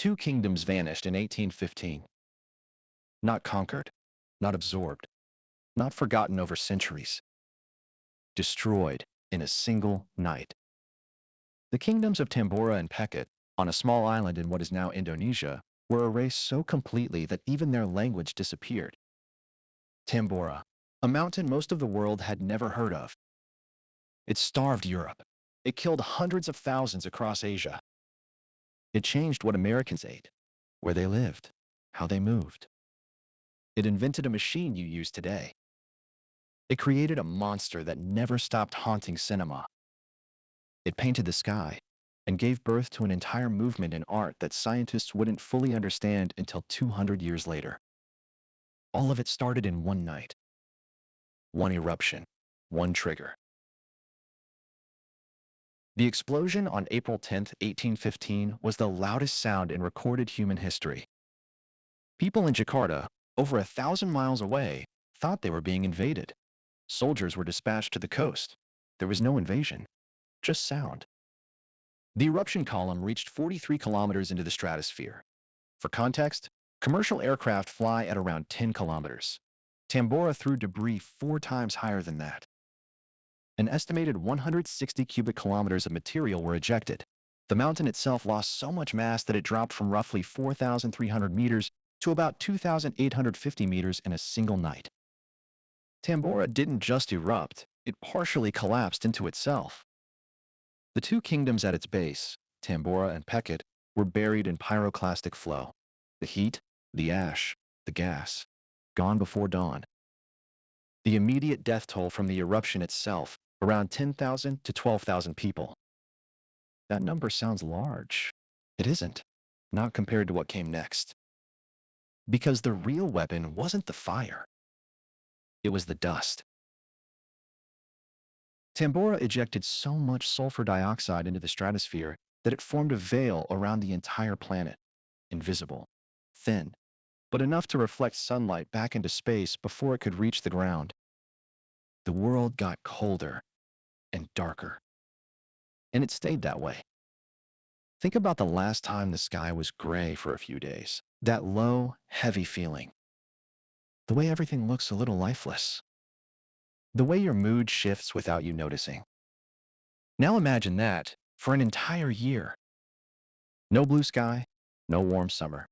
two kingdoms vanished in 1815. Not conquered, not absorbed, not forgotten over centuries. Destroyed in a single night. The kingdoms of Tambora and Peket, on a small island in what is now Indonesia, were erased so completely that even their language disappeared. Tambora, a mountain most of the world had never heard of. It starved Europe. It killed hundreds of thousands across Asia. It changed what Americans ate, where they lived, how they moved. It invented a machine you use today. It created a monster that never stopped haunting cinema. It painted the sky and gave birth to an entire movement in art that scientists wouldn't fully understand until 200 years later. All of it started in one night. One eruption, one trigger. The explosion on April 10, 1815 was the loudest sound in recorded human history. People in Jakarta, over 1,000 miles away, thought they were being invaded. Soldiers were dispatched to the coast. There was no invasion, just sound. The eruption column reached 43 kilometers into the stratosphere. For context, commercial aircraft fly at around 10 kilometers. Tambora threw debris 4 times higher than that. An estimated 160 cubic kilometers of material were ejected. The mountain itself lost so much mass that it dropped from roughly 4,300 meters to about 2,850 meters in a single night. Tambora didn't just erupt, it partially collapsed into itself. The two kingdoms at its base, Tambora and Peket, were buried in pyroclastic flow. The heat, the ash, the gas, gone before dawn. The immediate death toll from the eruption itself, around 10,000 to 12,000 people. That number sounds large. It isn't, not compared to what came next. Because the real weapon wasn't the fire. It was the dust. Tambora ejected so much sulfur dioxide into the stratosphere that it formed a veil around the entire planet, invisible, thin, but enough to reflect sunlight back into space before it could reach the ground. The world got colder and darker, and it stayed that way. Think about the last time the sky was gray for a few days, that low, heavy feeling. The way everything looks a little lifeless. The way your mood shifts without you noticing. Now imagine that for an entire year. No blue sky, no warm summer.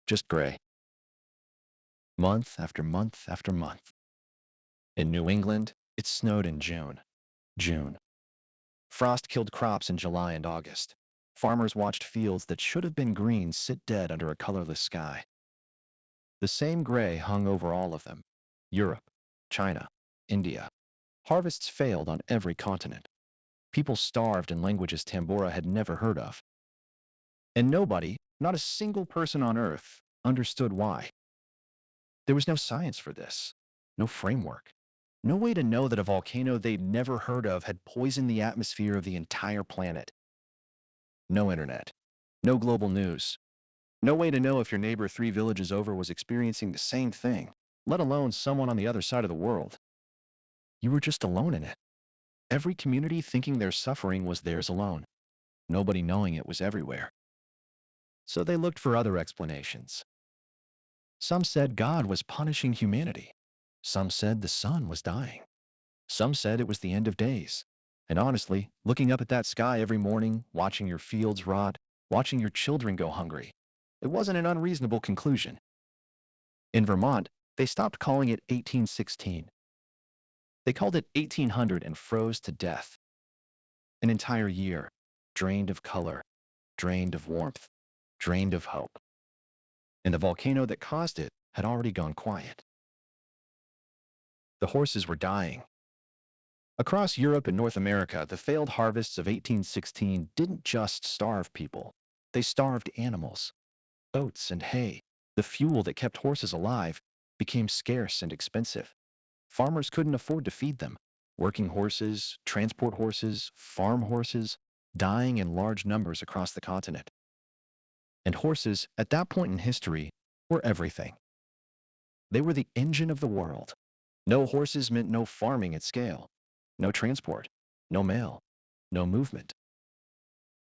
Just gray. Month after month after month. In New England, it snowed in June. Frost killed crops in July and August. Farmers watched fields that should have been green sit dead under a colorless sky. The same gray hung over all of them. Europe, China, India. Harvests failed on every continent. People starved in languages Tambora had never heard of. And nobody, not a single person on Earth, understood why. There was no science for this, no framework, no way to know that a volcano they'd never heard of had poisoned the atmosphere of the entire planet. No internet, no global news, no way to know if your neighbor 3 villages over was experiencing the same thing, let alone someone on the other side of the world. You were just alone in it. Every community thinking their suffering was theirs alone, nobody knowing it was everywhere. So they looked for other explanations. Some said God was punishing humanity. Some said the sun was dying. Some said it was the end of days. And honestly, looking up at that sky every morning, watching your fields rot, watching your children go hungry, it wasn't an unreasonable conclusion. In Vermont, they stopped calling it 1816. They called it 1800 and froze to death. An entire year, drained of color, drained of warmth, drained of hope. And the volcano that caused it had already gone quiet. The horses were dying. Across Europe and North America, the failed harvests of 1816 didn't just starve people. They starved animals. Oats and hay, the fuel that kept horses alive, became scarce and expensive. Farmers couldn't afford to feed them. Working horses, transport horses, farm horses, dying in large numbers across the continent. And horses, at that point in history, were everything. They were the engine of the world. No horses meant no farming at scale, no transport, no mail, no movement.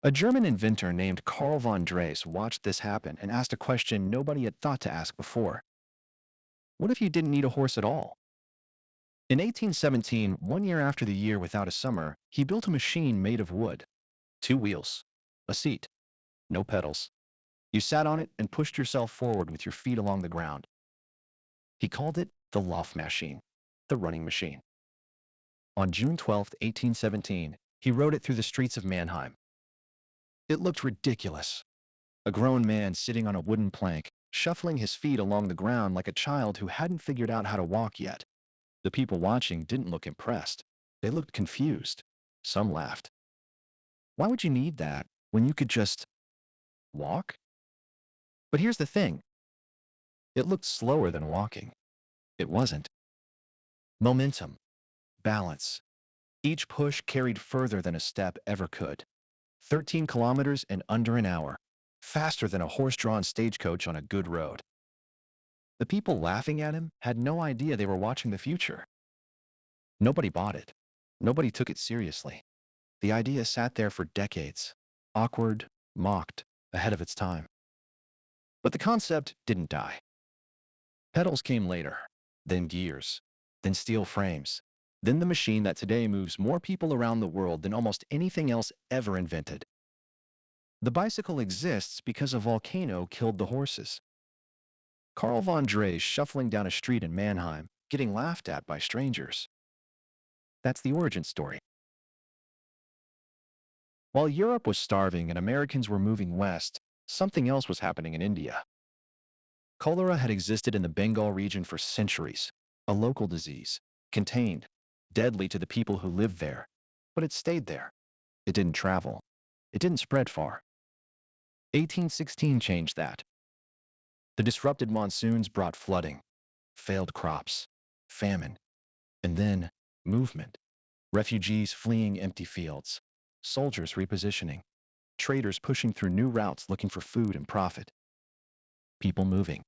A German inventor named Carl von Drais watched this happen and asked a question nobody had thought to ask before. What if you didn't need a horse at all? In 1817, 1 year after the year without a summer, he built a machine made of wood. Two wheels, a seat, no pedals. You sat on it and pushed yourself forward with your feet along the ground. He called it the Laufmaschine, the running machine. On June 12, 1817, he rode it through the streets of Mannheim. It looked ridiculous. A grown man sitting on a wooden plank, shuffling his feet along the ground like a child who hadn't figured out how to walk yet. The people watching didn't look impressed. They looked confused. Some laughed. Why would you need that when you could just walk? But here's the thing. It looked slower than walking. It wasn't. Momentum, balance. Each push carried further than a step ever could. 13 kilometers in under an hour. Faster than a horse-drawn stagecoach on a good road. The people laughing at him had no idea they were watching the future. Nobody bought it. Nobody took it seriously. The idea sat there for decades, awkward, mocked, ahead of its time. But the concept didn't die. Pedals came later, then gears, then steel frames, then the machine that today moves more people around the world than almost anything else ever invented. The bicycle exists because a volcano killed the horses. Carl von Drais shuffling down a street in Mannheim, getting laughed at by strangers. That's the origin story. While Europe was starving and Americans were moving west, something else was happening in India. Cholera had existed in the Bengal region for centuries, a local disease, contained, deadly to the people who lived there, but it stayed there. It didn't travel. It didn't spread far. 1816 changed that. The disrupted monsoons brought flooding, failed crops, famine, and then movement. Refugees fleeing empty fields, soldiers repositioning, traders pushing through new routes looking for food and profit. People moving,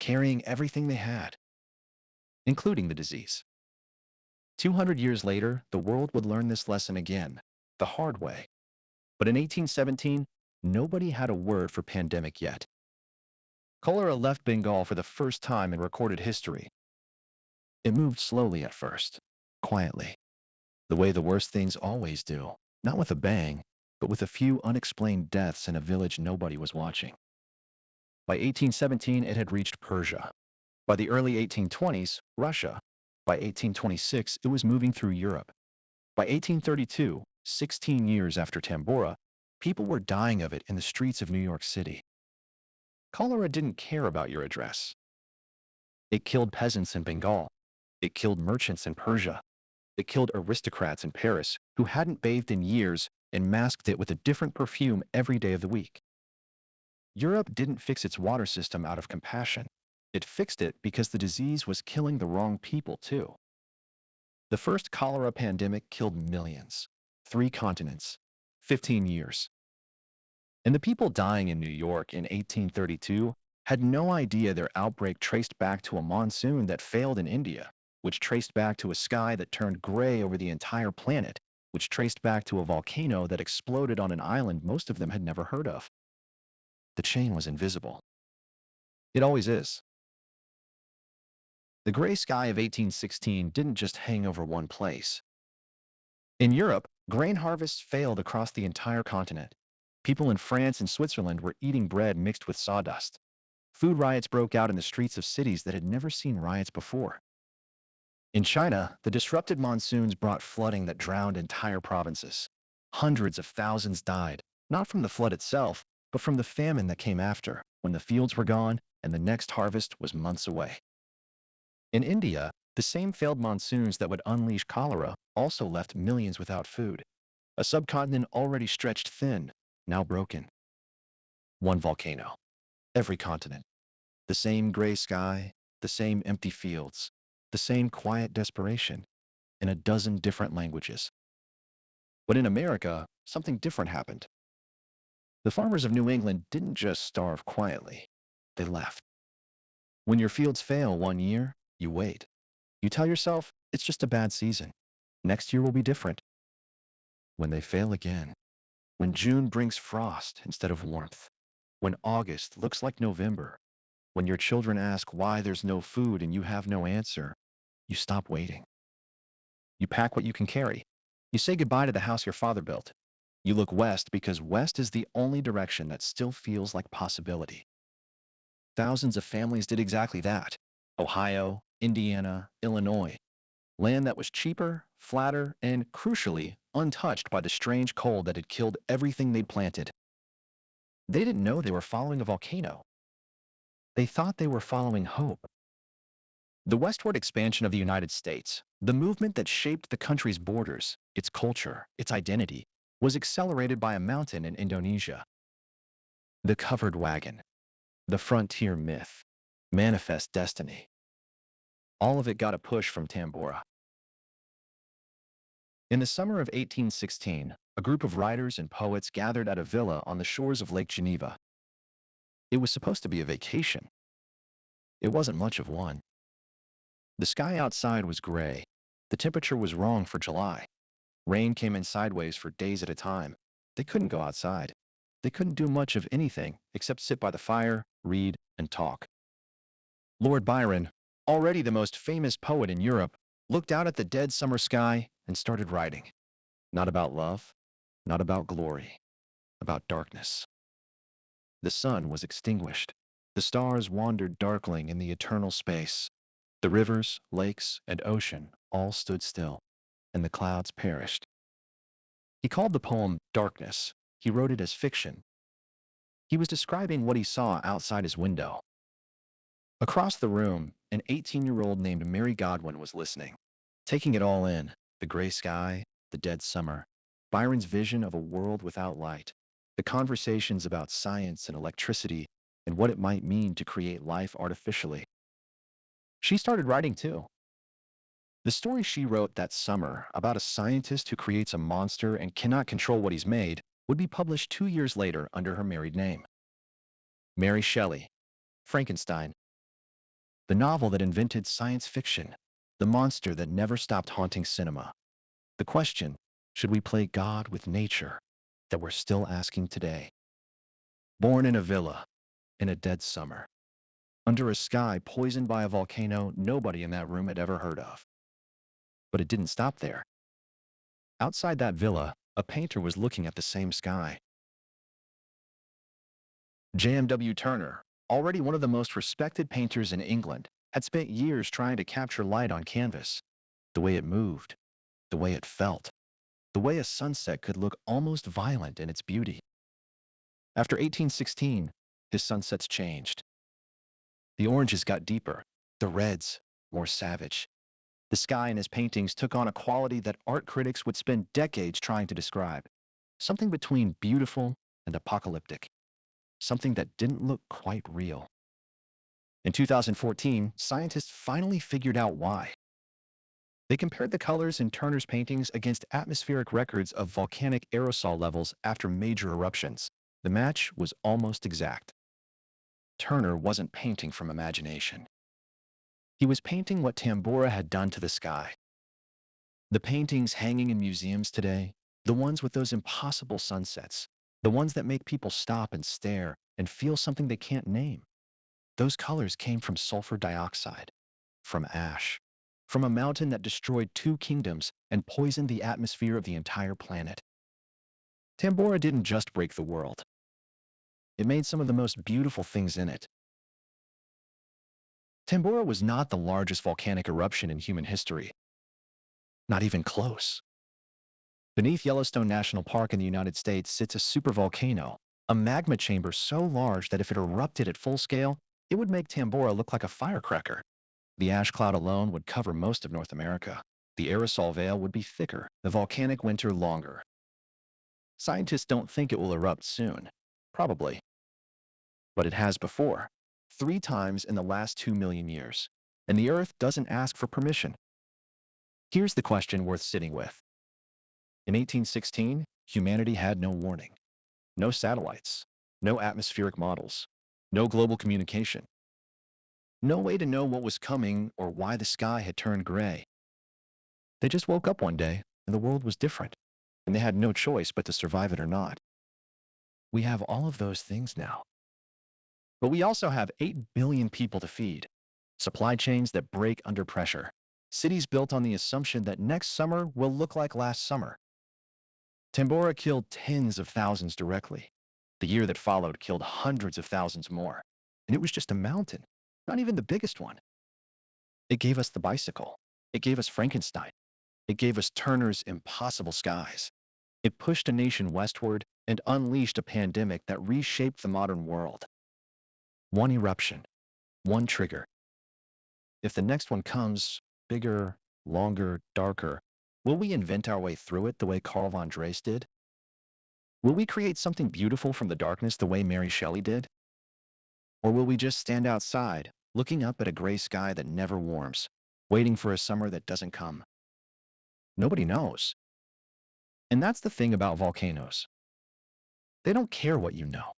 carrying everything they had, including the disease. 200 years later, the world would learn this lesson again, the hard way. But in 1817, nobody had a word for pandemic yet. Cholera left Bengal for the first time in recorded history. It moved slowly at first, quietly, the way the worst things always do, not with a bang, but with a few unexplained deaths in a village nobody was watching. By 1817, it had reached Persia. By the early 1820s, Russia. By 1826, it was moving through Europe. By 1832, 16 years after Tambora, people were dying of it in the streets of New York City. Cholera didn't care about your address. It killed peasants in Bengal. It killed merchants in Persia. It killed aristocrats in Paris who hadn't bathed in years and masked it with a different perfume every day of the week. Europe didn't fix its water system out of compassion. It fixed it because the disease was killing the wrong people too. The first cholera pandemic killed millions. 3 continents. 15 years. And the people dying in New York in 1832 had no idea their outbreak traced back to a monsoon that failed in India, which traced back to a sky that turned gray over the entire planet, which traced back to a volcano that exploded on an island most of them had never heard of. The chain was invisible. It always is. The gray sky of 1816 didn't just hang over one place. In Europe, grain harvests failed across the entire continent. People in France and Switzerland were eating bread mixed with sawdust. Food riots broke out in the streets of cities that had never seen riots before. In China, the disrupted monsoons brought flooding that drowned entire provinces. Hundreds of thousands died, not from the flood itself, but from the famine that came after, when the fields were gone and the next harvest was months away. In India, the same failed monsoons that would unleash cholera also left millions without food. A subcontinent already stretched thin, now broken. One volcano. Every continent. The same gray sky, the same empty fields, the same quiet desperation, in a dozen different languages. But in America, something different happened. The farmers of New England didn't just starve quietly. They left. When your fields fail 1 year, you wait. You tell yourself, it's just a bad season. Next year will be different. When they fail again, When June brings frost instead of warmth. When August looks like November. When your children ask why there's no food and you have no answer, you stop waiting. You pack what you can carry. You say goodbye to the house your father built. You look west because west is the only direction that still feels like possibility. Thousands of families did exactly that. Ohio, Indiana, Illinois. Land that was cheaper, flatter, and, crucially, untouched by the strange cold that had killed everything they'd planted. They didn't know they were following a volcano. They thought they were following hope. The westward expansion of the United States, the movement that shaped the country's borders, its culture, its identity, was accelerated by a mountain in Indonesia. The covered wagon, the frontier myth, manifest destiny. All of it got a push from Tambora. In the summer of 1816, a group of writers and poets gathered at a villa on the shores of Lake Geneva. It was supposed to be a vacation. It wasn't much of one. The sky outside was gray. The temperature was wrong for July. Rain came in sideways for days at a time. They couldn't go outside. They couldn't do much of anything except sit by the fire, read, and talk. Lord Byron, already the most famous poet in Europe, looked out at the dead summer sky and started writing. Not about love, not about glory, about darkness. The sun was extinguished. The stars wandered darkling in the eternal space. The rivers, lakes, and ocean all stood still, and the clouds perished. He called the poem Darkness. He wrote it as fiction. He was describing what he saw outside his window. Across the room, an 18-year-old named Mary Godwin was listening, taking it all in, the gray sky, the dead summer, Byron's vision of a world without light, the conversations about science and electricity, and what it might mean to create life artificially. She started writing too. The story she wrote that summer about a scientist who creates a monster and cannot control what he's made would be published 2 years later under her married name. Mary Shelley, Frankenstein, the novel that invented science fiction, the monster that never stopped haunting cinema. The question, should we play God with nature, that we're still asking today. Born in a villa, in a dead summer, under a sky poisoned by a volcano nobody in that room had ever heard of. But it didn't stop there. Outside that villa, a painter was looking at the same sky. J.M.W. Turner, already one of the most respected painters in England, had spent years trying to capture light on canvas. The way it moved, the way it felt, the way a sunset could look almost violent in its beauty. After 1816, his sunsets changed. The oranges got deeper, the reds more savage. The sky in his paintings took on a quality that art critics would spend decades trying to describe. Something between beautiful and apocalyptic. Something that didn't look quite real. In 2014, scientists finally figured out why. They compared the colors in Turner's paintings against atmospheric records of volcanic aerosol levels after major eruptions. The match was almost exact. Turner wasn't painting from imagination. He was painting what Tambora had done to the sky. The paintings hanging in museums today, the ones with those impossible sunsets, the ones that make people stop and stare and feel something they can't name. Those colors came from sulfur dioxide, from ash, from a mountain that destroyed 2 kingdoms and poisoned the atmosphere of the entire planet. Tambora didn't just break the world. It made some of the most beautiful things in it. Tambora was not the largest volcanic eruption in human history. Not even close. Beneath Yellowstone National Park in the United States sits a supervolcano, a magma chamber so large that if it erupted at full scale, it would make Tambora look like a firecracker. The ash cloud alone would cover most of North America. The aerosol veil would be thicker, the volcanic winter longer. Scientists don't think it will erupt soon. Probably. But it has before. 3 times in the last 2 million years. And the Earth doesn't ask for permission. Here's the question worth sitting with. In 1816, humanity had no warning. No satellites. No atmospheric models. No global communication. No way to know what was coming or why the sky had turned gray. They just woke up one day and the world was different. and they had no choice but to survive it or not. We have all of those things now. But we also have 8 billion people to feed, supply chains that break under pressure, cities built on the assumption that next summer will look like last summer. Tambora killed tens of thousands directly. The year that followed killed hundreds of thousands more. And it was just a mountain, not even the biggest one. It gave us the bicycle. It gave us Frankenstein. It gave us Turner's Impossible Skies. It pushed a nation westward and unleashed a pandemic that reshaped the modern world. One eruption, one trigger. If the next one comes bigger, longer, darker, will we invent our way through it the way Carl von Drais did? Will we create something beautiful from the darkness the way Mary Shelley did? Or will we just stand outside, looking up at a gray sky that never warms, waiting for a summer that doesn't come? Nobody knows. And that's the thing about volcanoes. They don't care what you know.